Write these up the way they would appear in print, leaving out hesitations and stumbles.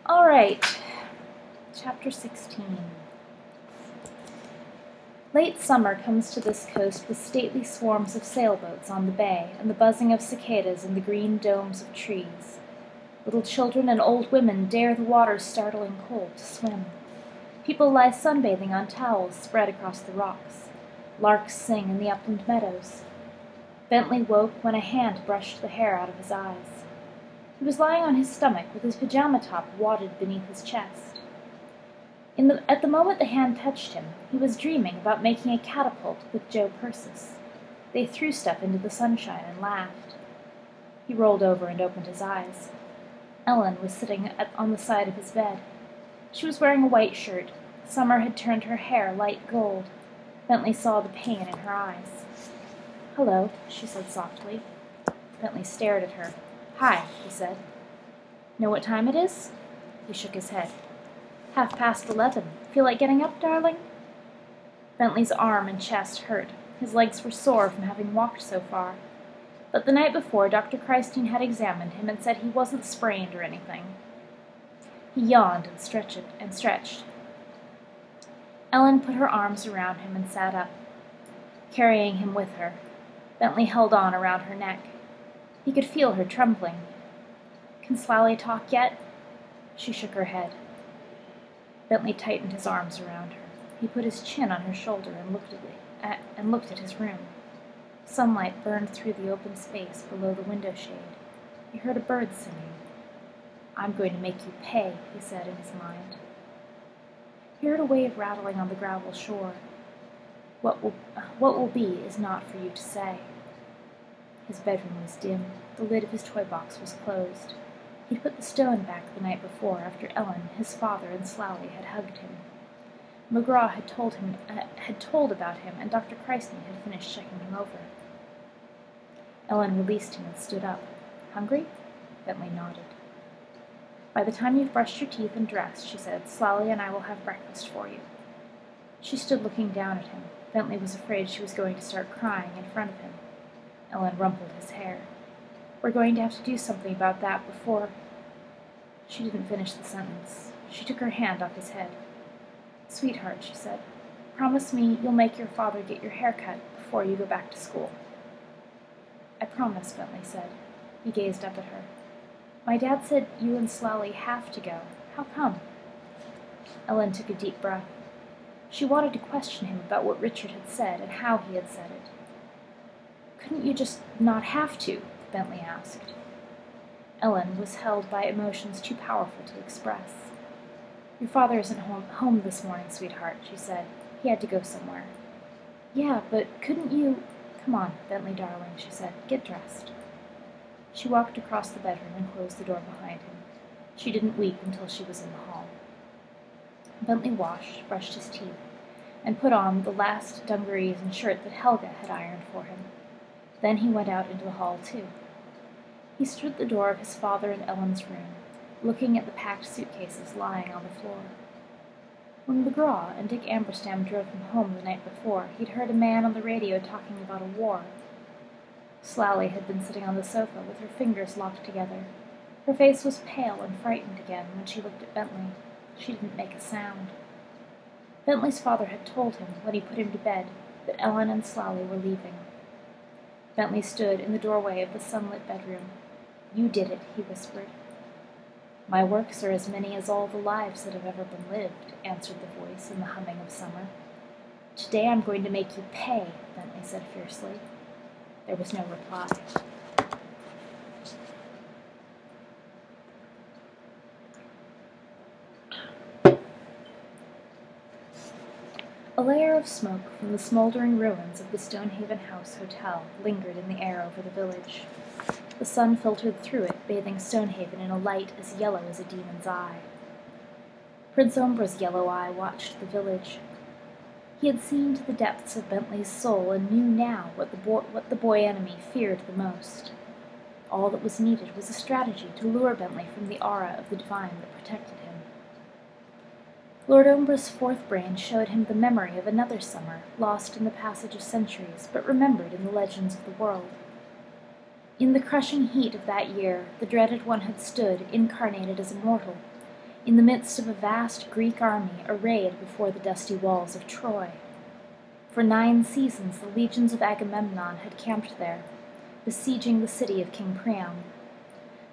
All right, Chapter 16. Late summer comes to this coast with stately swarms of sailboats on the bay and the buzzing of cicadas in the green domes of trees. Little children and old women dare the water's startling cold to swim. People lie sunbathing on towels spread across the rocks. Larks sing in the upland meadows. Bentley woke when a hand brushed the hair out of his eyes. He was lying on his stomach with his pajama top wadded beneath his chest. At the moment the hand touched him, he was dreaming about making a catapult with Joe Persis. They threw stuff into the sunshine and laughed. He rolled over and opened his eyes. Ellen was sitting on the side of his bed. She was wearing a white shirt. Summer had turned her hair light gold. Bentley saw the pain in her eyes. "Hello," she said softly. Bentley stared at her. "Hi," he said. "Know what time it is?" He shook his head. 11:30. Feel like getting up, darling?" Bentley's arm and chest hurt. His legs were sore from having walked so far. But the night before, Dr. Christine had examined him and said he wasn't sprained or anything. He yawned and stretched. Ellen put her arms around him and sat up, carrying him with her. Bentley held on around her neck. He could feel her trembling. "Can Slally talk yet?" She shook her head. Bentley tightened his arms around her. He put his chin on her shoulder and looked at his room. Sunlight burned through the open space below the window shade. He heard a bird singing. "I'm going to make you pay," he said in his mind. He heard a wave rattling on the gravel shore. What will be is not for you to say." His bedroom was dim. The lid of his toy box was closed. He'd put the stone back the night before, after Ellen, his father, and Slally had hugged him. McGraw had told about him, and Dr. Christine had finished checking him over. Ellen released him and stood up. "Hungry?" Bentley nodded. "By the time you've brushed your teeth and dressed," she said, "Slally and I will have breakfast for you." She stood looking down at him. Bentley was afraid she was going to start crying in front of him. Ellen rumpled his hair. "We're going to have to do something about that before—" She didn't finish the sentence. She took her hand off his head. "Sweetheart," she said, "promise me you'll make your father get your hair cut before you go back to school." "I promise," Bentley said. He gazed up at her. "My dad said you and Slally have to go. How come?" Ellen took a deep breath. She wanted to question him about what Richard had said and how he had said it. "Couldn't you just not have to?" Bentley asked. Ellen was held by emotions too powerful to express. "Your father isn't home this morning, sweetheart," she said. "He had to go somewhere." "Yeah, but couldn't you—" "Come on, Bentley darling," she said. "Get dressed." She walked across the bedroom and closed the door behind him. She didn't weep until she was in the hall. Bentley washed, brushed his teeth, and put on the last dungarees and shirt that Helga had ironed for him. Then he went out into the hall, too. He stood at the door of his father and Ellen's room, looking at the packed suitcases lying on the floor. When McGraw and Dick Amberstam drove him home the night before, he'd heard a man on the radio talking about a war. Slally had been sitting on the sofa with her fingers locked together. Her face was pale and frightened again when she looked at Bentley. She didn't make a sound. Bentley's father had told him, when he put him to bed, that Ellen and Slally were leaving. Bentley stood in the doorway of the sunlit bedroom. "You did it," he whispered. "My works are as many as all the lives that have ever been lived," answered the voice in the humming of summer. "Today I'm going to make you pay," Bentley said fiercely. There was no reply. A layer of smoke from the smoldering ruins of the Stonehaven House Hotel lingered in the air over the village. The sun filtered through it, bathing Stonehaven in a light as yellow as a demon's eye. Prince Ombra's yellow eye watched the village. He had seen to the depths of Bentley's soul and knew now what the boy enemy feared the most. All that was needed was a strategy to lure Bentley from the aura of the divine that protected him. Lord Ombra's fourth brain showed him the memory of another summer, lost in the passage of centuries, but remembered in the legends of the world. In the crushing heat of that year, the dreaded one had stood, incarnated as a mortal. in the midst of a vast Greek army arrayed before the dusty walls of Troy. For 9 seasons the legions of Agamemnon had camped there, besieging the city of King Priam.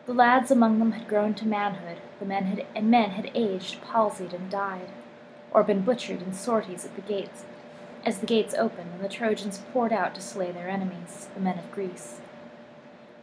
The lads among them had grown to manhood, men had aged, palsied, and died, or been butchered in sorties at the gates, as the gates opened and the Trojans poured out to slay their enemies, the men of Greece.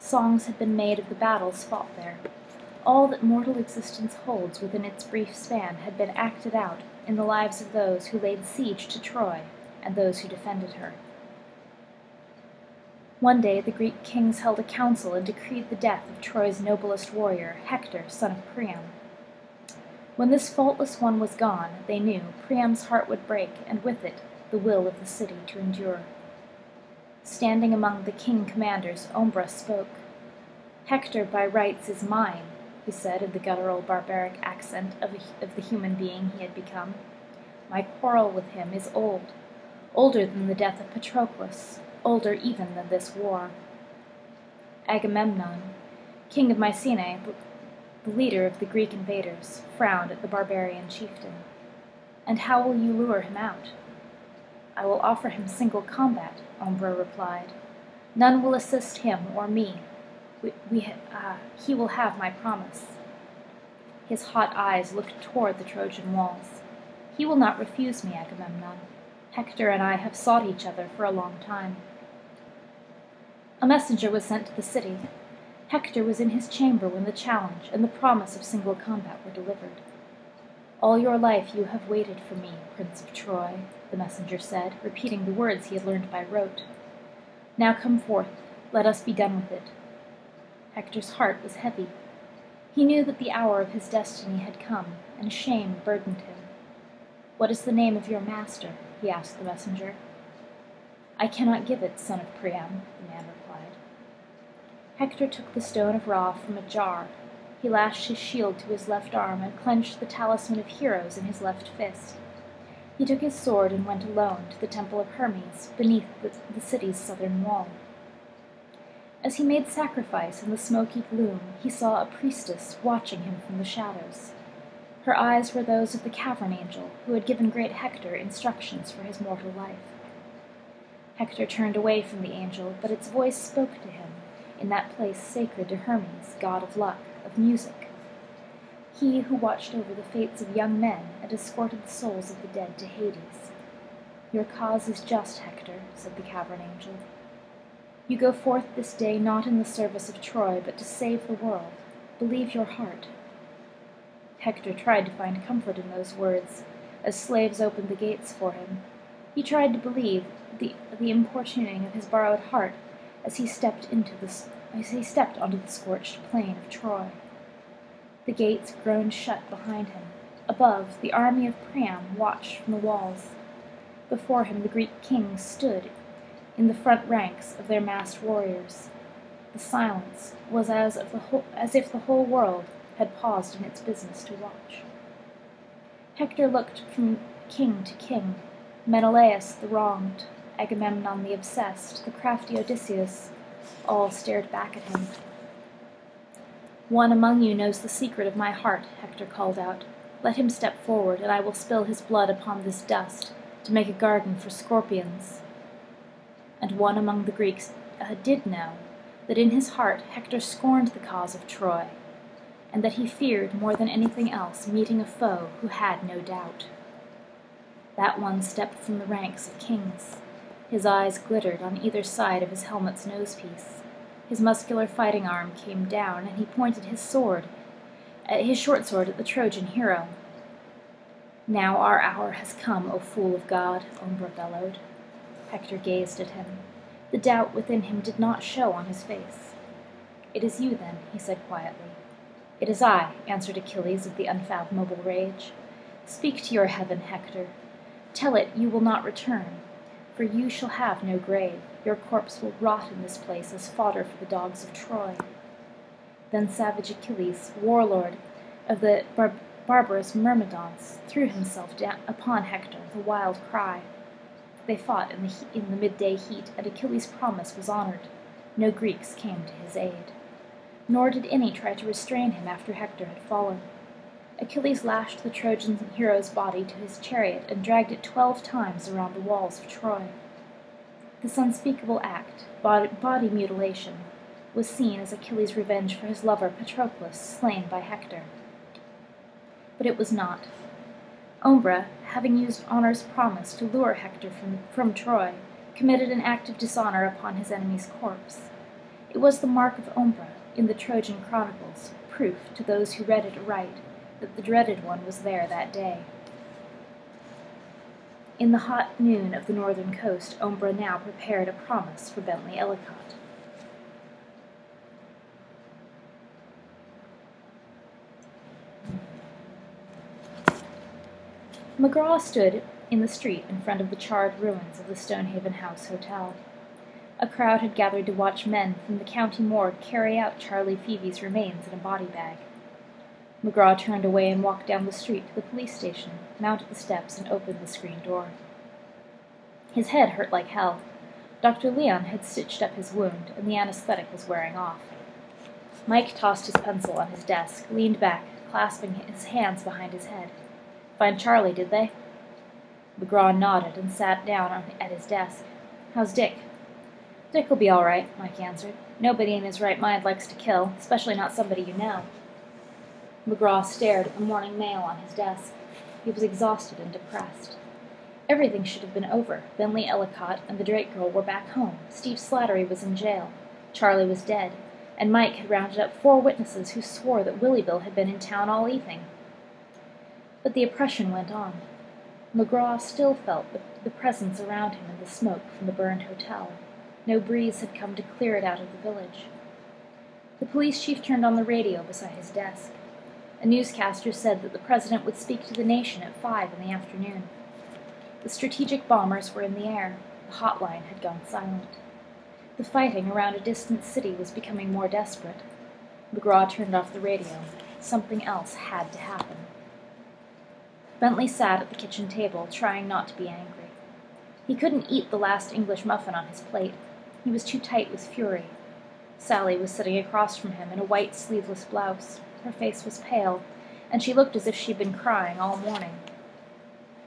Songs had been made of the battles fought there. All that mortal existence holds within its brief span had been acted out in the lives of those who laid siege to Troy and those who defended her. One day the Greek kings held a council and decreed the death of Troy's noblest warrior, Hector, son of Priam. When this faultless one was gone, they knew Priam's heart would break, and with it the will of the city to endure. Standing among the king commanders, Ombra spoke. "Hector by rights is mine," he said in the guttural barbaric accent of the human being he had become. "My quarrel with him is old, older than the death of Patroclus, older even than this war." Agamemnon, king of Mycenae, the leader of the Greek invaders, frowned at the barbarian chieftain. "And how will you lure him out?" "I will offer him single combat," Ombra replied. "None will assist him or me. He will have my promise." His hot eyes looked toward the Trojan walls. "He will not refuse me, Agamemnon. Hector and I have sought each other for a long time." A messenger was sent to the city. Hector was in his chamber when the challenge and the promise of single combat were delivered. "All your life you have waited for me, Prince of Troy," the messenger said, repeating the words he had learned by rote. "Now come forth, let us be done with it." Hector's heart was heavy. He knew that the hour of his destiny had come, and shame burdened him. "What is the name of your master?" he asked the messenger. "I cannot give it, son of Priam," the man replied. Hector took the stone of Ra from a jar. He lashed his shield to his left arm and clenched the talisman of heroes in his left fist. He took his sword and went alone to the temple of Hermes beneath the city's southern wall. As he made sacrifice in the smoky gloom, he saw a priestess watching him from the shadows. Her eyes were those of the cavern angel who had given great Hector instructions for his mortal life. Hector turned away from the angel, but its voice spoke to him in that place sacred to Hermes, god of luck, of music. He who watched over the fates of young men and escorted the souls of the dead to Hades. "Your cause is just, Hector," said the cavern angel. "You go forth this day not in the service of Troy, but to save the world. Believe your heart." Hector tried to find comfort in those words, as slaves opened the gates for him. He tried to believe the importuning of his borrowed heart as he stepped onto the scorched plain of Troy. The gates groaned shut behind him. Above, the army of Priam watched from the walls. Before him the Greek kings stood in the front ranks of their massed warriors. The silence was as if the whole world had paused in its business to watch. Hector looked from king to king. Menelaus the wronged, Agamemnon the obsessed, the crafty Odysseus, all stared back at him. "One among you knows the secret of my heart," Hector called out. "Let him step forward, and I will spill his blood upon this dust to make a garden for scorpions." And one among the Greeks did know that in his heart Hector scorned the cause of Troy, and that he feared more than anything else meeting a foe who had no doubt. That one stepped from the ranks of kings. His eyes glittered on either side of his helmet's nosepiece. His muscular fighting arm came down, and he pointed his short sword at the Trojan hero. "Now our hour has come, O fool of God," Ombra bellowed. Hector gazed at him. The doubt within him did not show on his face. "It is you, then," he said quietly. "It is I," answered Achilles with the unfathomable rage. "Speak to your heaven, Hector. Tell it you will not return, for you shall have no grave. Your corpse will rot in this place as fodder for the dogs of Troy." Then savage Achilles, warlord of the barbarous Myrmidons, threw himself down upon Hector with a wild cry. They fought in the midday heat, and Achilles' promise was honored. No Greeks came to his aid. Nor did any try to restrain him after Hector had fallen. Achilles lashed the Trojan hero's body to his chariot and dragged it 12 times around the walls of Troy. This unspeakable act, body mutilation, was seen as Achilles' revenge for his lover Patroclus, slain by Hector. But it was not. Ombra, having used honor's promise to lure Hector from Troy, committed an act of dishonor upon his enemy's corpse. It was the mark of Ombra, in the Trojan chronicles, proof to those who read it aright that the dreaded one was there that day. In the hot noon of the northern coast, Ombra now prepared a promise for Bentley Ellicott. McGraw stood in the street in front of the charred ruins of the Stonehaven House Hotel. A crowd had gathered to watch men from the county morgue carry out Charlie Phoebe's remains in a body bag. McGraw turned away and walked down the street to the police station, mounted the steps, and opened the screen door. His head hurt like hell. Dr. Leon had stitched up his wound, and the anesthetic was wearing off. Mike tossed his pencil on his desk, leaned back, clasping his hands behind his head. Find Charlie, did they? McGraw nodded and sat down at his desk. How's Dick? Dick will be all right, Mike answered. Nobody in his right mind likes to kill, especially not somebody you know. McGraw stared at the morning mail on his desk. He was exhausted and depressed. Everything should have been over. Bentley Ellicott and the Drake girl were back home. Steve Slattery was in jail. Charlie was dead. And Mike had rounded up 4 witnesses who swore that Willie Bill had been in town all evening. But the oppression went on. McGraw still felt the presence around him in the smoke from the burned hotel. No breeze had come to clear it out of the village. The police chief turned on the radio beside his desk. A newscaster said that the president would speak to the nation at 5 in the afternoon. The strategic bombers were in the air. The hotline had gone silent. The fighting around a distant city was becoming more desperate. McGraw turned off the radio. Something else had to happen. Bentley sat at the kitchen table, trying not to be angry. He couldn't eat the last English muffin on his plate. He was too tight with fury. Sally was sitting across from him in a white sleeveless blouse. Her face was pale, and she looked as if she'd been crying all morning.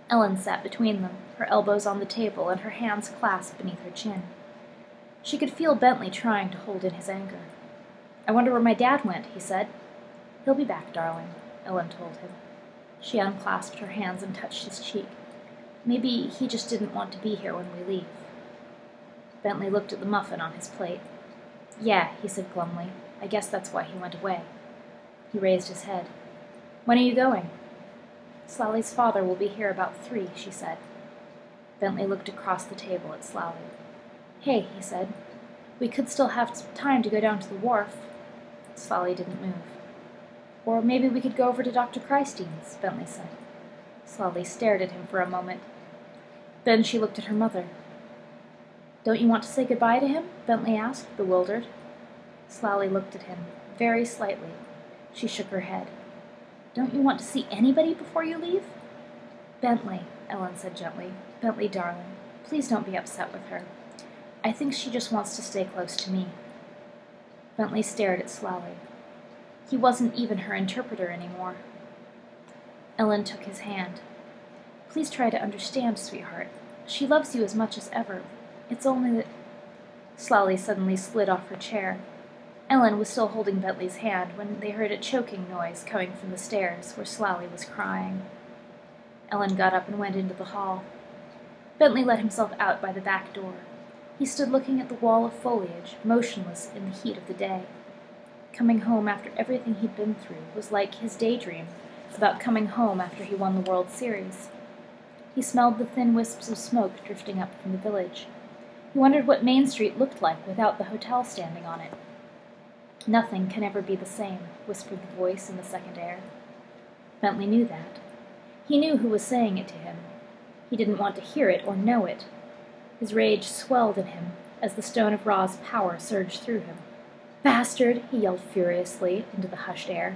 Ellen sat between them, her elbows on the table and her hands clasped beneath her chin. She could feel Bentley trying to hold in his anger. I wonder where my dad went, he said. He'll be back, darling, Ellen told him. She unclasped her hands and touched his cheek. Maybe he just didn't want to be here when we leave. Bentley looked at the muffin on his plate. Yeah, he said glumly. I guess that's why he went away. He raised his head. When are you going? Slally's father will be here about 3, she said. Bentley looked across the table at Slally. Hey, he said. We could still have time to go down to the wharf. Slally didn't move. Or maybe we could go over to Dr. Christine's, Bentley said. Slally stared at him for a moment. Then she looked at her mother. Don't you want to say goodbye to him? Bentley asked, bewildered. Slally looked at him, very slightly. She shook her head. Don't you want to see anybody before you leave? Bentley, Ellen said gently. Bentley, darling, please don't be upset with her. I think she just wants to stay close to me. Bentley stared at Slally. He wasn't even her interpreter anymore. Ellen took his hand. Please try to understand, sweetheart. She loves you as much as ever. It's only that... Slally suddenly slid off her chair. Ellen was still holding Bentley's hand when they heard a choking noise coming from the stairs where Slally was crying. Ellen got up and went into the hall. Bentley let himself out by the back door. He stood looking at the wall of foliage, motionless in the heat of the day. Coming home after everything he'd been through was like his daydream about coming home after he won the World Series. He smelled the thin wisps of smoke drifting up from the village. He wondered what Main Street looked like without the hotel standing on it. Nothing can ever be the same, whispered the voice in the second air. Bentley knew that. He knew who was saying it to him. He didn't want to hear it or know it. His rage swelled in him as the stone of Ra's power surged through him. Bastard! He yelled furiously into the hushed air.